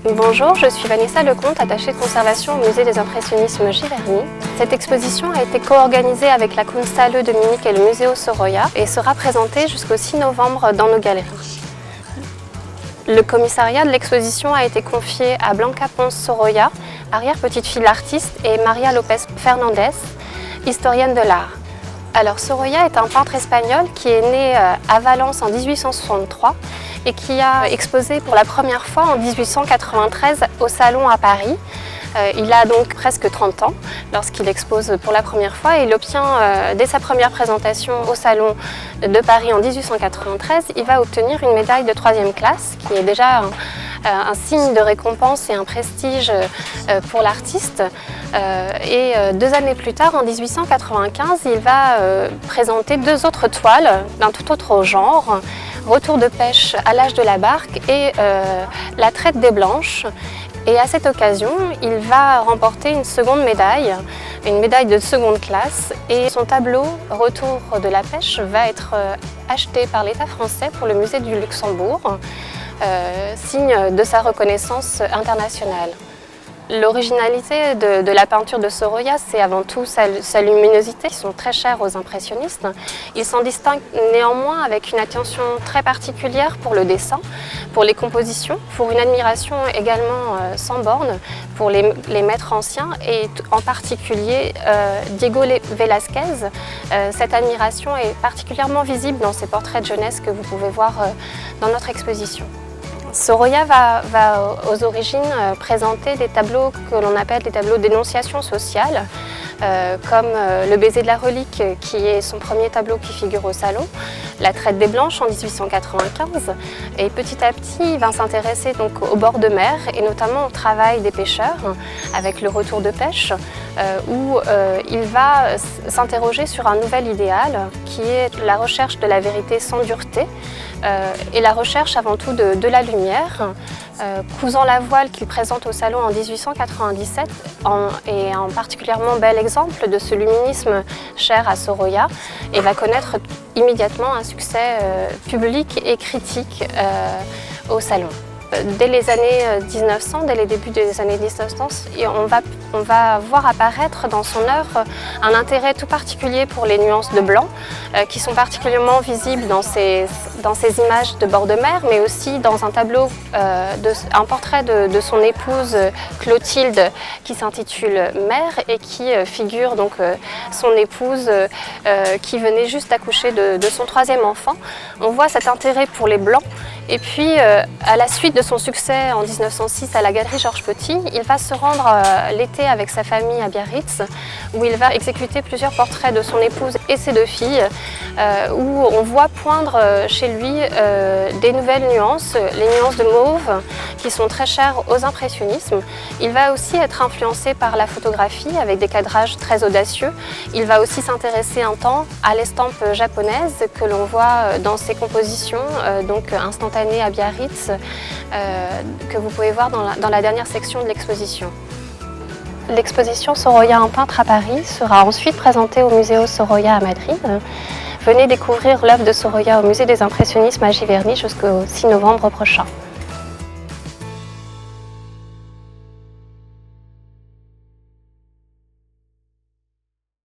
Bonjour, je suis Vanessa Lecomte, attachée de conservation au musée des impressionnismes Giverny. Cette exposition a été co-organisée avec la Kunsthalle de Munich et le Museo Sorolla et sera présentée jusqu'au 6 novembre dans nos galeries. Le commissariat de l'exposition a été confié à Blanca Pons Sorolla, arrière-petite-fille de l'artiste, et Maria Lopez Fernandez, historienne de l'art. Alors Sorolla est un peintre espagnol qui est né à Valence en 1863 et qui a exposé pour la première fois en 1893 au Salon à Paris. Il a donc presque 30 ans lorsqu'il expose pour la première fois et il obtient, dès sa première présentation au Salon de Paris en 1893, il va obtenir une médaille de 3e classe qui est déjà un signe de récompense et un prestige pour l'artiste. Et 2 années plus tard, en 1895, il va présenter 2 autres toiles d'un tout autre genre, Retour de pêche à l'âge de la barque et La traite des blanches. Et à cette occasion, il va remporter une seconde médaille, une médaille de seconde classe. Et son tableau Retour de la pêche va être acheté par l'État français pour le musée du Luxembourg, signe de sa reconnaissance internationale. L'originalité de la peinture de Sorolla, c'est avant tout sa luminosité, qui sont très chères aux impressionnistes. Il s'en distingue néanmoins avec une attention très particulière pour le dessin, pour les compositions, pour une admiration également sans borne pour les maîtres anciens et en particulier Diego Velázquez. Cette admiration est particulièrement visible dans ses portraits de jeunesse que vous pouvez voir dans notre exposition. Sorolla va aux origines présenter des tableaux que l'on appelle des tableaux d'énonciation sociale, comme Le baiser de la relique, qui est son premier tableau qui figure au salon, La traite des blanches en 1895. Et petit à petit, il va s'intéresser donc au bord de mer et notamment au travail des pêcheurs avec le Retour de pêche, où il va s'interroger sur un nouvel idéal qui est la recherche de la vérité sans dureté et la recherche avant tout de la lumière. Cousant la voile qu'il présente au salon en 1897 est un particulièrement bel exemple de ce luminisme cher à Sorolla et va connaître immédiatement un succès public et critique au salon. Dès les années 1900, dès les débuts des années 1900, on va voir apparaître dans son œuvre un intérêt tout particulier pour les nuances de blanc, qui sont particulièrement visibles dans ces images de bord de mer, mais aussi dans un tableau, un portrait de son épouse Clotilde qui s'intitule Mère et qui figure donc son épouse qui venait juste d'accoucher de son 3e enfant. On voit cet intérêt pour les blancs et puis à la suite de son succès en 1906 à la Galerie Georges Petit, il va se rendre l'été avec sa famille à Biarritz où il va exécuter plusieurs portraits de son épouse et ses 2 filles où on voit poindre chez lui des nouvelles nuances, les nuances de mauve qui sont très chères aux impressionnismes. Il va aussi être influencé par la photographie avec des cadrages très audacieux. Il va aussi s'intéresser un temps à l'estampe japonaise que l'on voit dans ses compositions, donc instantanées à Biarritz, que vous pouvez voir dans la dernière section de l'exposition. L'exposition Sorolla, un peintre à Paris sera ensuite présentée au Museo Sorolla à Madrid. Venez découvrir l'œuvre de Sorolla au musée des impressionnismes à Giverny jusqu'au 6 novembre prochain.